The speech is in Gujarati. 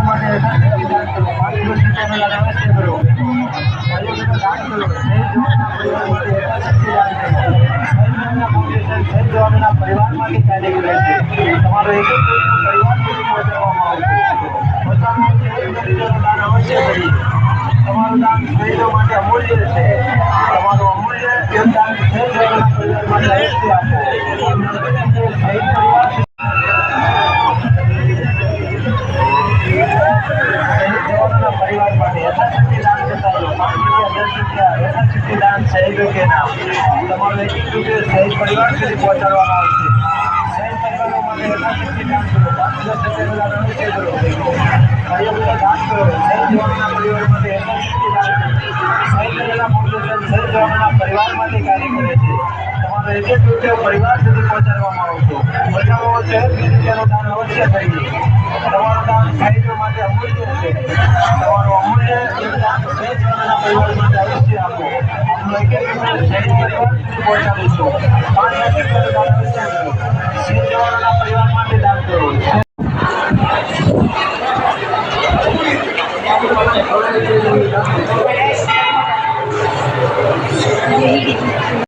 માટે યથાશક્તિ દાન કરો. 5 વર્ષ ચેનલ અવશ્ય કરો. ભાઈઓ દાન કરો. જય જવાનના પરિવારમાંથી કાર્ય કરે છે. તમારો એક પરિવાર સુધી પહોંચાડવામાં આવશે. દાન અવશ્ય કરી. તમારું દાન શહીદો માટે અમૂલ્ય છે. તમારું અમૂલ્ય યોગદાન શહીદ પરિવાર માટે અવશ્ય આપો. શહીદ પરિવાર परिवार માટે યથાશક્તિ દાન કરતા રહો. 5 રૂપિયા 10 રૂપિયા યથાશક્તિ દાન શહીદો કે નામ તમારો 1 રૂપિયો શહીદ પરિવાર સુધી પહોંચાડવામાં આવશે. શહીદ પરિવારો માટે યથાશક્તિ દાન કરો. 5 વર્ષ ચેનલ અવશ્ય કરો. ભાઈઓ દાન કરો. શહીદ જવાનના પરિવાર માટે યથાશક્તિ દાન કરો. શહીદ કરેલા ફાઉન્ડેશન શહીદ જવાનના પરિવાર માટે કાર્ય કરે છે. તમારો 1 રૂપિયો પરિવાર સુધી પહોંચાડવામાં આવશે. બચાવો શહેર રૂપિયાનું દાન અવશ્ય કરીએ. તમારું દાન શહીદો માટે અમૂલ્ય છે. તમારું અમૂલ્ય યોગદાન શહીદ જવાનના પરિવાર માટે અવશ્ય આપો. આપણે 1 રૂપિયો શહીદ પરિવાર સુધી પહોંચાડીશું. 5 વર્ષ દાન અવશ્ય કરો.